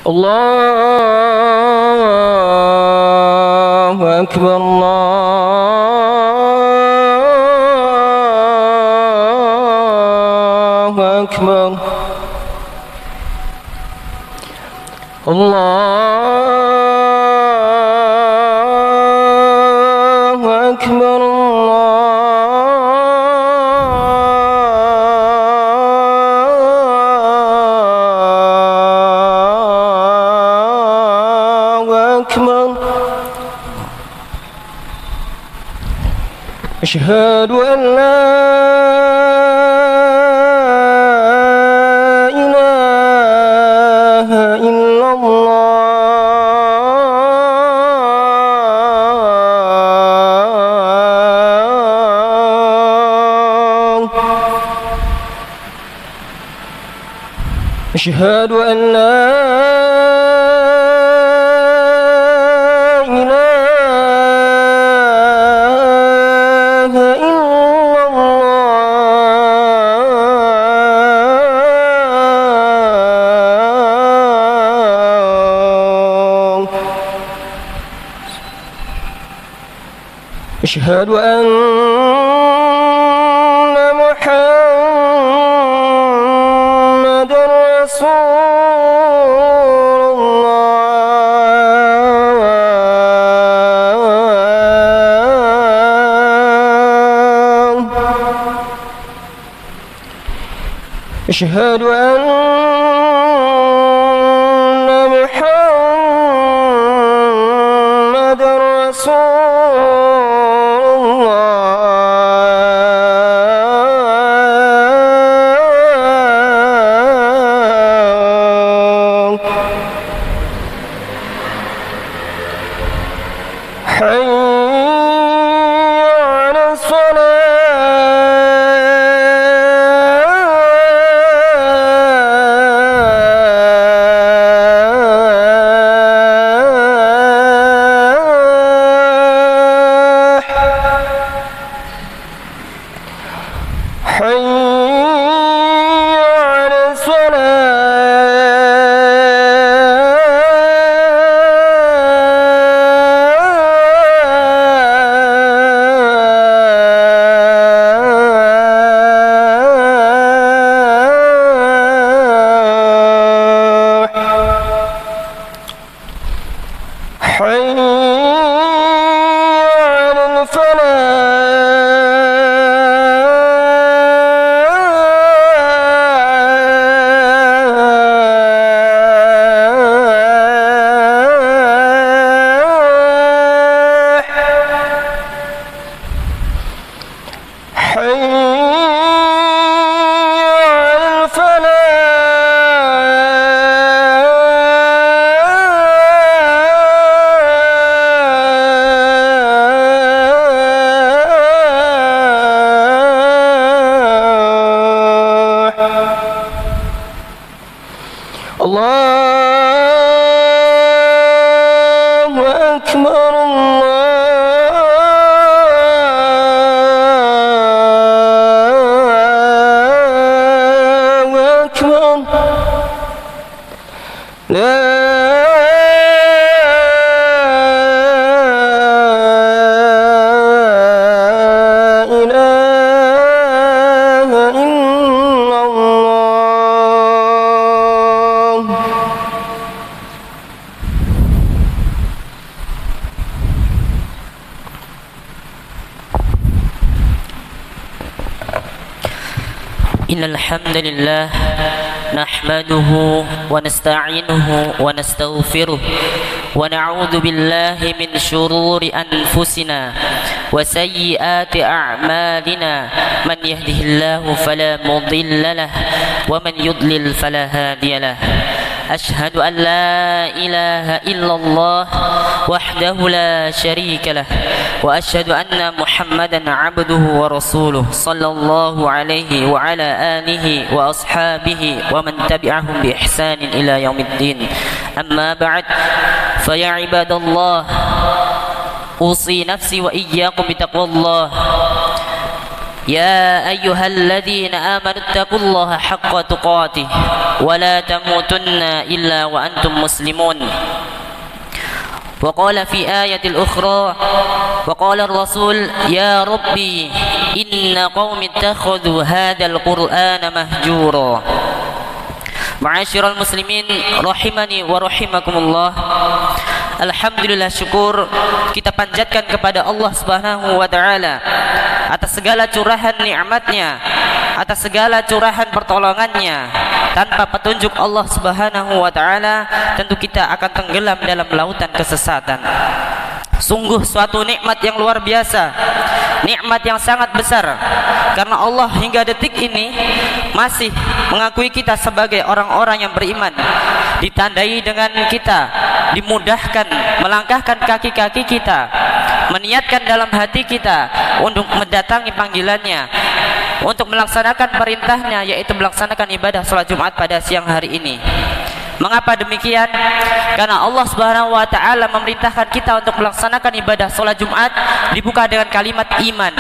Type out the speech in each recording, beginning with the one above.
الله أكبر الله أكبر الله أكبر الله أكبر أشهد أن لا إله إلا الله أشهد أن لا إله إلا الله أشهد أن محمد رسول الله أشهد أن محمد رسول الله حي على الله أكبر الله أكبر لا إله إلا الله إن الحمد لله نحمده ونستعينه ونستغفره ونعوذ بالله من شرور أنفسنا وسيئات أعمالنا من يهده الله فلا مضل له ومن يضلل فلا هادي له أشهد أن لا إله إلا الله وحده لا شريك له وأشهد أن محمدا عبده ورسوله صلى الله عليه وعلى آله وأصحابه ومن تبعهم بإحسان إلى يوم الدين أما بعد فيا عباد الله أوصي نفسي وإياكم بتقوى الله يا أيها الذين آمنوا اتقوا الله حق تقاته ولا تموتن إلا وأنتم مسلمون. وقال في آية الأخرى وقال الرسول يا ربي إن قوم اتخذوا هذا القرآن مهجورا. Ma'asyiral muslimin rahimani wa rahimakumullah. Alhamdulillah, syukur kita panjatkan kepada Allah Subhanahu wa taala atas segala curahan nikmatnya, atas segala curahan pertolongannya. Tanpa petunjuk Allah Subhanahu wa taala, tentu kita akan tenggelam dalam lautan kesesatan. Sungguh suatu nikmat yang luar biasa, nikmat yang sangat besar, karena Allah hingga detik ini masih mengakui kita sebagai orang-orang yang beriman, ditandai dengan kita dimudahkan melangkahkan kaki-kaki kita, meniatkan dalam hati kita untuk mendatangi panggilannya, untuk melaksanakan perintahnya, yaitu melaksanakan ibadah salat Jumat pada siang hari ini. Mengapa demikian? Karena Allah Subhanahu wa taala memerintahkan kita untuk melaksanakan ibadah salat Jumat dibuka dengan kalimat iman.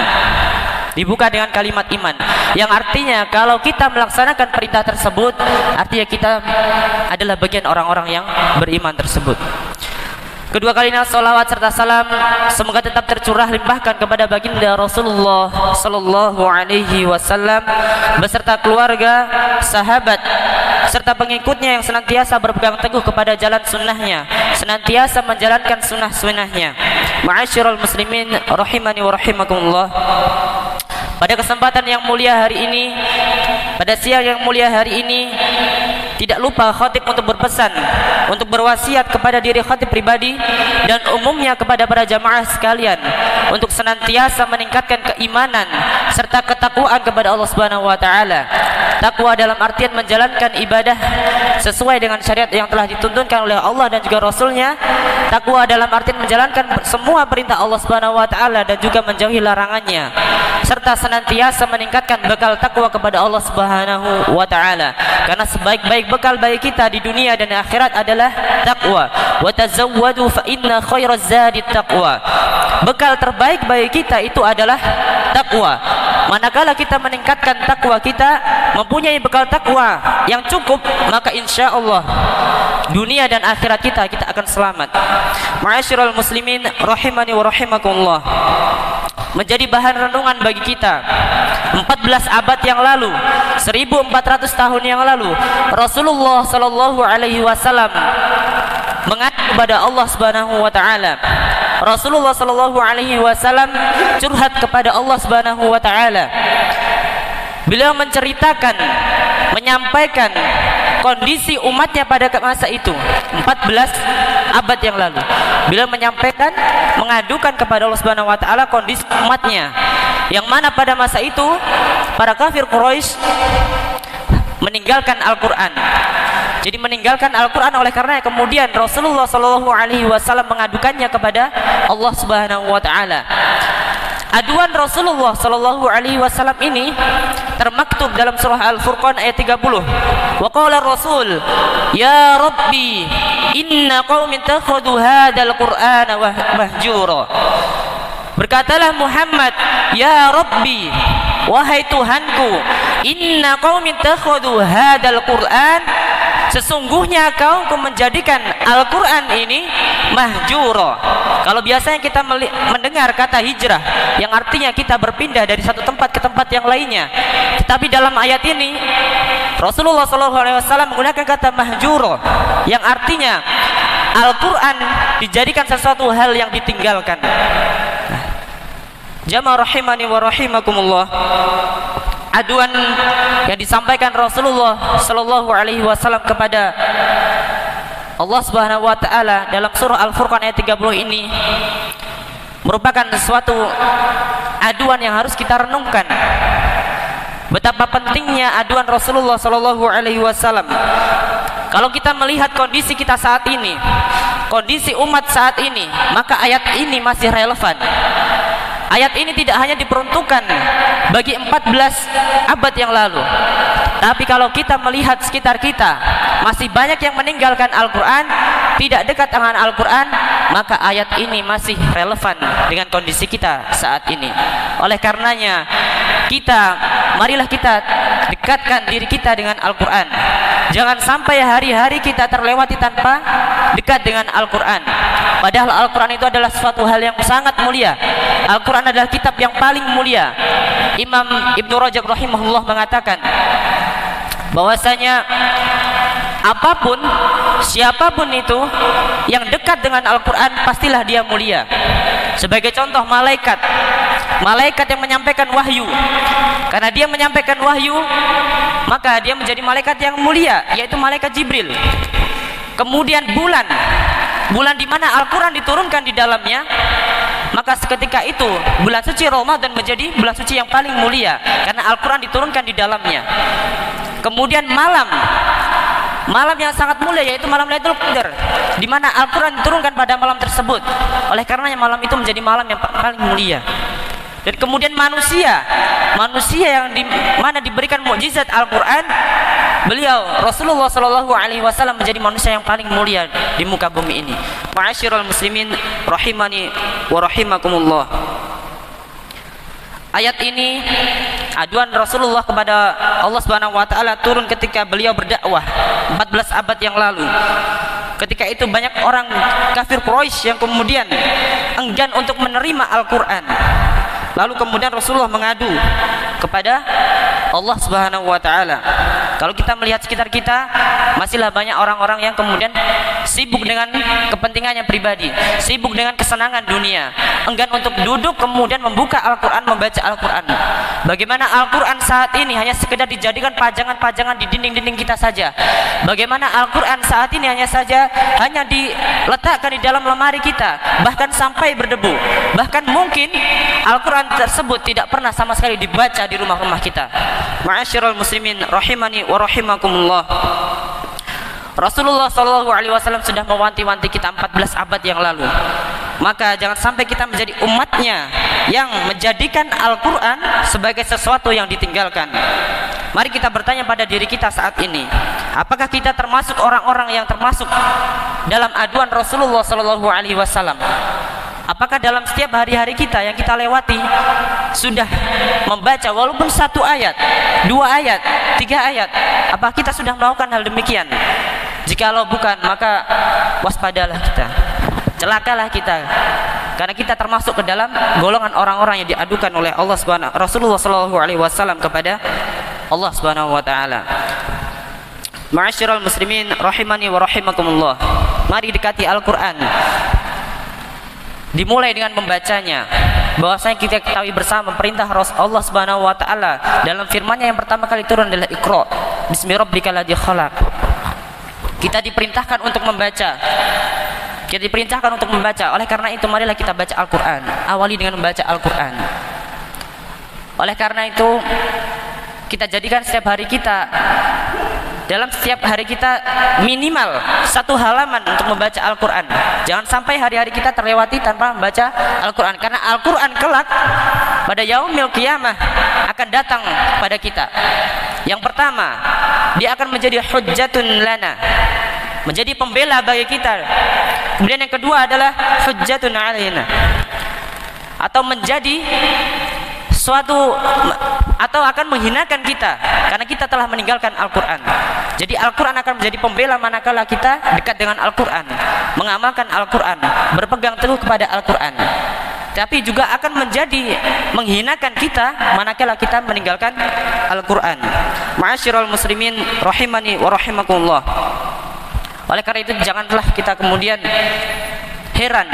Dibuka dengan kalimat iman, yang artinya kalau kita melaksanakan perintah tersebut, artinya kita adalah bagian orang-orang yang beriman tersebut. Kedua kalinya salawat serta salam semoga tetap tercurah limpahkan kepada baginda Rasulullah sallallahu alaihi wasallam beserta keluarga, sahabat serta pengikutnya yang senantiasa berpegang teguh kepada jalan sunnahnya, senantiasa menjalankan sunnah-sunnahnya. Ma'asyiral muslimin rahimani wa rahimakumullah. Pada kesempatan yang mulia hari ini, pada siang yang mulia hari ini, tidak lupa khatib untuk berpesan, untuk berwasiat kepada diri khatib pribadi dan umumnya kepada para jamaah sekalian untuk senantiasa meningkatkan keimanan serta ketakwaan kepada Allah Subhanahu wa taala. Takwa dalam artian menjalankan ibadah sesuai dengan syariat yang telah dituntunkan oleh Allah dan juga Rasulnya. Takwa dalam artian menjalankan semua perintah Allah Subhanahu wa taala dan juga menjauhi larangannya, serta senantiasa meningkatkan bekal takwa kepada Allah Subhanahu wa taala. Karena sebaik-baik bekal bagi kita di dunia dan akhirat adalah takwa. Wa tazawwadu fa inna khairaz zadi taqwa. Bekal terbaik bagi kita itu adalah takwa. Manakala kita meningkatkan takwa kita, mempunyai bekal takwa yang cukup, maka insya Allah dunia dan akhirat kita akan selamat. Ma'asyiral muslimin rahimani wa rahimakumullah. Menjadi bahan renungan bagi kita 14 abad yang lalu, 1400 tahun yang lalu, Rasulullah sallallahu alaihi wasallam mengadu kepada Allah Subhanahu wa taala. Rasulullah sallallahu alaihi wasallam curhat kepada Allah Subhanahu wa taala. Beliau menceritakan, menyampaikan kondisi umatnya pada masa itu 14 abad yang lalu. Beliau menyampaikan, mengadukan kepada Allah Subhanahu wa taala kondisi umatnya, yang mana pada masa itu para kafir Quraisy meninggalkan Al-Qur'an. Jadi meninggalkan Al-Quran, oleh karena kemudian Rasulullah Sallallahu Alaihi Wasallam mengadukannya kepada Allah Subhanahu Wa Taala. Aduan Rasulullah Sallallahu Alaihi Wasallam ini termaktub dalam surah Al-Furqan ayat 30. Wa qala Rasul, Ya Rabbi, inna qaumin takhadu hadzal Qur'ana mahjura. Berkatalah Muhammad, Ya Rabbi, wahai Tuhanku, inna qaumin takhadu hadzal Qur'an, sesungguhnya kaumku menjadikan Al-Quran ini mahjura. Kalau biasanya kita mendengar kata hijrah, yang artinya kita berpindah dari satu tempat ke tempat yang lainnya, tetapi dalam ayat ini Rasulullah SAW menggunakan kata mahjura, yang artinya Al-Quran dijadikan sesuatu hal yang ditinggalkan. Jamaah rahimani wa rahimakumullah. Aduan yang disampaikan Rasulullah Sallallahu Alaihi Wasallam kepada Allah Subhanahu Wa Taala dalam surah Al-Furqan ayat 30 ini merupakan suatu aduan yang harus kita renungkan. Betapa pentingnya aduan Rasulullah Sallallahu Alaihi Wasallam. Kalau kita melihat kondisi kita saat ini, kondisi umat saat ini, maka ayat ini masih relevan. Ayat ini tidak hanya diperuntukkan bagi 14 abad yang lalu, tapi kalau kita melihat sekitar kita, masih banyak yang meninggalkan Al-Quran, tidak dekat dengan Al-Quran, maka ayat ini masih relevan dengan kondisi kita saat ini. Oleh karenanya, marilah kita dekatkan diri kita dengan Al-Quran. Jangan sampai hari-hari kita terlewati tanpa dekat dengan Al-Quran. Padahal Al-Quran itu adalah suatu hal yang sangat mulia. Al-Quran adalah kitab yang paling mulia. Imam Ibnu Rajab rahimahullah mengatakan bahwasanya siapapun itu yang dekat dengan Al-Quran, pastilah dia mulia. Sebagai contoh, malaikat yang menyampaikan wahyu, karena dia menyampaikan wahyu, maka dia menjadi malaikat yang mulia, yaitu malaikat Jibril. Kemudian bulan di mana Al-Quran diturunkan di dalamnya, maka seketika itu bulan suci Ramadan menjadi bulan suci yang paling mulia, karena Al-Quran diturunkan di dalamnya. Kemudian malam yang sangat mulia, yaitu malam Lailatul Qadar, di mana Al-Quran diturunkan pada malam tersebut. Oleh karenanya malam itu menjadi malam yang paling mulia. Dan kemudian manusia yang di mana diberikan mukjizat Al-Quran, beliau Rasulullah SAW menjadi manusia yang paling mulia di muka bumi ini. Ma'asyiral muslimin rahimani wa rahimakumullah. Ayat ini aduan Rasulullah kepada Allah Subhanahu wa taala turun ketika beliau berdakwah 14 abad yang lalu. Ketika itu banyak orang kafir Quraisy yang kemudian enggan untuk menerima Al-Qur'an. Lalu kemudian Rasulullah mengadu kepada Allah Subhanahu wa taala. Kalau kita melihat sekitar kita, masihlah banyak orang-orang yang kemudian sibuk dengan kepentingannya pribadi, sibuk dengan kesenangan dunia, enggan untuk duduk kemudian membuka Al-Quran, membaca Al-Quran. Bagaimana Al-Quran saat ini hanya sekedar dijadikan pajangan-pajangan di dinding-dinding kita saja. Bagaimana Al-Quran saat ini hanya diletakkan di dalam lemari kita, bahkan sampai berdebu. Bahkan mungkin Al-Quran tersebut tidak pernah sama sekali dibaca di rumah-rumah kita. Ma'asyiral muslimin rahimani wa rahimakumullah. Rasulullah SAW sudah mewanti-wanti kita 14 abad yang lalu. Maka jangan sampai kita menjadi umatnya yang menjadikan Al-Quran sebagai sesuatu yang ditinggalkan. Mari kita bertanya pada diri kita saat ini, apakah kita termasuk orang-orang yang termasuk dalam aduan Rasulullah SAW? Apakah dalam setiap hari-hari kita yang kita lewati sudah membaca walaupun 1 ayat, 2 ayat, 3 ayat? Apakah kita sudah melakukan hal demikian? Jikalau bukan, maka waspadalah kita, celakalah kita, karena kita termasuk ke dalam golongan orang-orang yang diadukan oleh Rasulullah SAW kepada Allah Subhanahu wa taala. Ma'asyiral muslimin rahimani wa rahimakumullah. Mari dekati Al-Qur'an. Dimulai dengan membacanya. Bahwasanya kita ketahui bersama perintah Allah Subhanahu wa taala dalam firman-Nya yang pertama kali turun adalah Iqra bismi rabbikal ladzi khalaq. Kita diperintahkan untuk membaca. Oleh karena itu marilah kita baca Al-Qur'an. Awali dengan membaca Al-Qur'an. Oleh karena itu kita jadikan dalam setiap hari kita minimal 1 halaman untuk membaca Al-Quran. Jangan sampai hari-hari kita terlewati tanpa membaca Al-Quran, karena Al-Quran kelak pada yaumil qiyamah akan datang pada kita. Yang pertama, dia akan menjadi hujjatun lana, menjadi pembela bagi kita. Kemudian yang kedua adalah hujjatun alaina, atau menjadi atau akan menghinakan kita karena kita telah meninggalkan Al-Quran. Jadi Al-Quran akan menjadi pembela manakala kita dekat dengan Al-Quran, mengamalkan Al-Quran, berpegang teguh kepada Al-Quran. Tapi juga akan menjadi menghinakan kita manakala kita meninggalkan Al-Quran. Ma'asyiral muslimin rahimani wa rahimakumullah. Oleh karena itu janganlah kita kemudian heran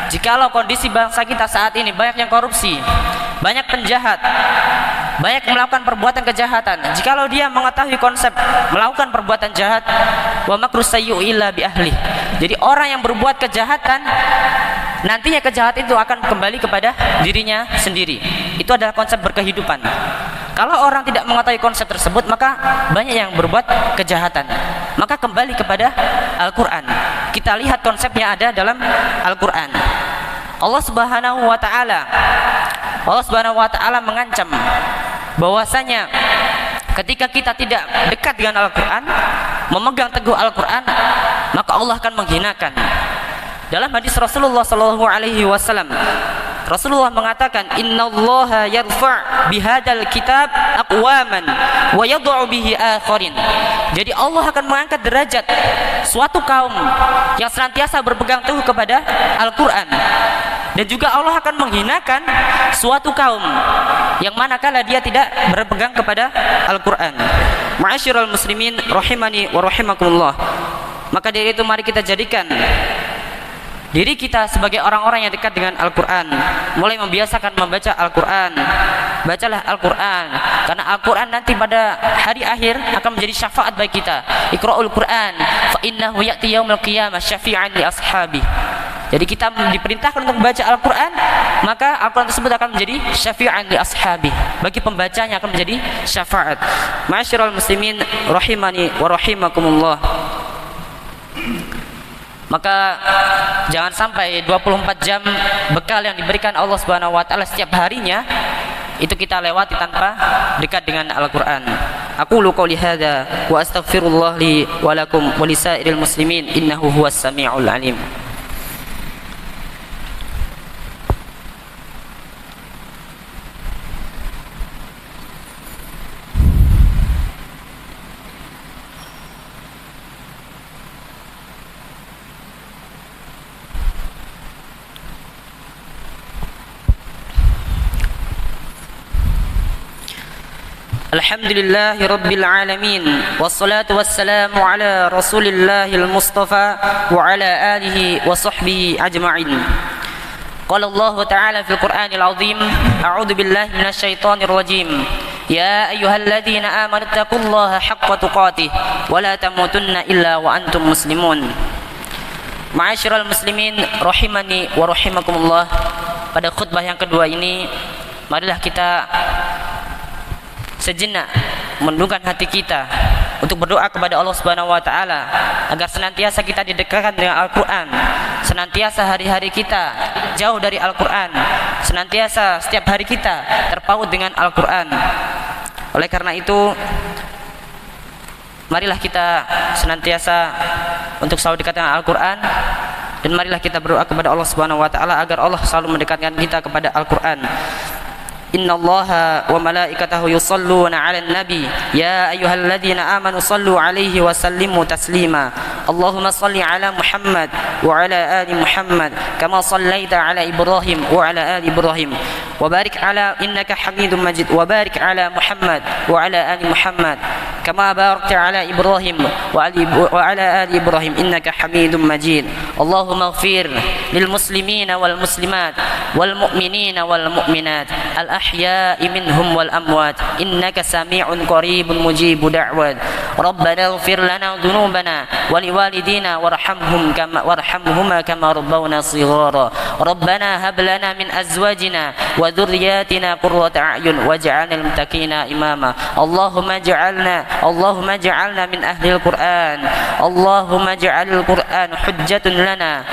jikalau kondisi bangsa kita saat ini banyak yang korupsi, banyak penjahat, banyak melakukan perbuatan kejahatan. Jikalau dia mengetahui konsep melakukan perbuatan jahat, wa makrus sayyi'u illa bi ahli. Jadi orang yang berbuat kejahatan, nantinya kejahatan itu akan kembali kepada dirinya sendiri. Itu adalah konsep berkehidupan. Kalau orang tidak mengetahui konsep tersebut, maka banyak yang berbuat kejahatan. Maka kembali kepada Al-Quran. Kita lihat konsepnya ada dalam Al-Quran. Allah Subhanahu wa taala mengancam bahwasanya ketika kita tidak dekat dengan Al-Quran, memegang teguh Al-Quran, maka Allah akan menghinakan. Dalam hadis Rasulullah SAW, Rasulullah mengatakan, innallaha yarfa' bihadzal kitab aqwaman wa yad'u bihi akharin. Jadi Allah akan mengangkat derajat suatu kaum yang senantiasa berpegang teguh kepada Al-Qur'an, dan juga Allah akan menghinakan suatu kaum yang manakala dia tidak berpegang kepada Al-Qur'an. Ma'asyiral muslimin rahimani wa rahimakumullah. Maka dari itu mari kita jadikan diri kita sebagai orang-orang yang dekat dengan Al-Quran, mulai membiasakan membaca Al-Quran. Bacalah Al-Quran, karena Al-Quran nanti pada hari akhir akan menjadi syafaat bagi kita. Iqra'ul Quran fa innahu ya'ti yaumil qiyamah syafi'an li ashabi. Jadi kita diperintahkan untuk membaca Al-Quran, maka Al-Quran tersebut akan menjadi syafi'an li ashabi, bagi pembacanya akan menjadi syafaat. Ma'asyiral muslimin rahimani wa rahimakumullah. Maka jangan sampai 24 jam bekal yang diberikan Allah Subhanahu wa taala setiap harinya itu kita lewati tanpa dekat dengan Al-Qur'an. Aqulu qouli hadza wa astaghfirullah li wa lakum wa lisairil muslimin innahu huwas samiul alim. Alhamdulillahi Rabbil Alamin, wassalatu wassalamu ala Rasulillahil Mustafa wa ala alihi wa sahbihi ajma'in. Qala Allah Ta'ala fil Qur'anil Azim, a'udzu billahi minasy syaithanir rajim. Ya ayyuhalladzina amanu taqullaha haqqa tuqatih wa la tamutunna illa wa antum muslimun. Ma'asyiral muslimin rahimani wa rahimakumullah. Pada khutbah yang kedua ini, marilah kita sejenak menundukkan hati kita untuk berdoa kepada Allah Subhanahu wa taala agar senantiasa kita didekatkan dengan Al-Qur'an, senantiasa hari-hari kita jauh dari Al-Qur'an, senantiasa setiap hari kita terpaut dengan Al-Qur'an. Oleh karena itu, marilah kita senantiasa untuk selalu dekat dengan Al-Qur'an, dan marilah kita berdoa kepada Allah Subhanahu wa taala agar Allah selalu mendekatkan kita kepada Al-Qur'an. Inna Allaha wa malaikatahu yusalluna 'alan nabi ya ayyuhalladzina amanu sallu 'alaihi wa sallimu taslima. Allahumma salli 'ala Muhammad wa 'ala ali Muhammad kama sallaita 'ala Ibrahim wa 'ala ali Ibrahim wa barik 'ala innaka Hamidum Majid wa barik 'ala Muhammad wa 'ala ali Muhammad kama barakta 'ala Ibrahim wa 'ala ali Ibrahim innaka Hamidum Majid. Allahumma ighfir lil muslimina wal muslimat wal mu'minina wal mu'minat الأحياء منهم والأموات إنك سميع قريب مجيب دعوات. ربنا اغفر لنا ذنوبنا ولوالدينا وارحمهما كما ربونا صغارا. ربنا هب لنا من أزواجنا وذرياتنا قرة أعين واجعلنا للمتقين إماما. اللهم اجعلنا من أهل القرآن. اللهم اجعل القرآن حجة لنا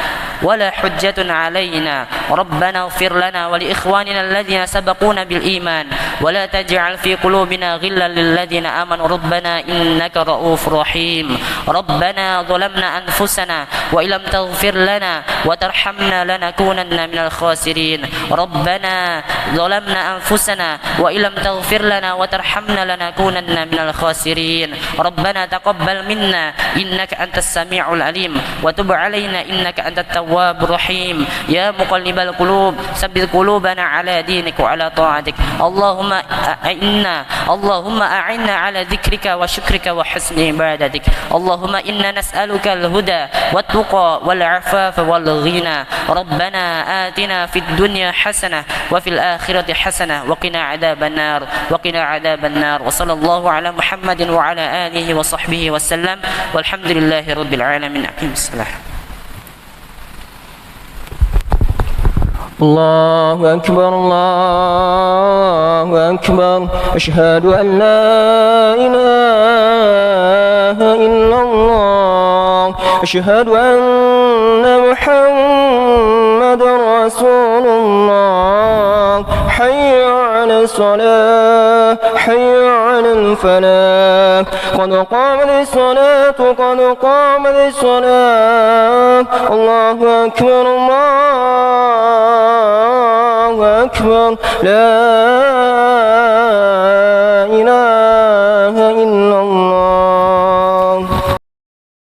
ولا حجة علينا. ربنا اغفر لنا ولإخواننا الذين سبقونا بالإيمان ولا تجعل في قلوبنا غلا للذين آمنوا ربنا إنك رؤوف رحيم. ربنا ظلمنا أنفسنا وإن لم تغفر لنا وترحمنا لنكونن من الخاسرين. ربنا ظلمنا أنفسنا وإن لم تغفر لنا وترحمنا لنكونن من الخاسرين. ربنا تقبل منا إنك أنت السميع العليم وتب علينا إنك أنت التواب الرحيم. يا مقلب القلوب ثبت قلوبنا على دينك وعلى طاعتك. اللهم أعنا على ذكرك وشكرك وحسن عبادتك. اللهم إنا نسألك الهدى والتقى والعفاف والغنى. ربنا آتنا في الدنيا حسنة وفي الآخرة حسنة وقنا عذاب النار وصلى الله على محمد وعلى آله وصحبه وسلم والحمد لله رب العالمين. أقم الصلاة. الله أكبر الله أكبر أشهد أن لا إله إلا الله أشهد أن محمد رسول الله حي على الصلاة حي على الفلاح قد قامت الصلاة قد قامت الصلاة الله أكبر الله أكبر لا إله إلا الله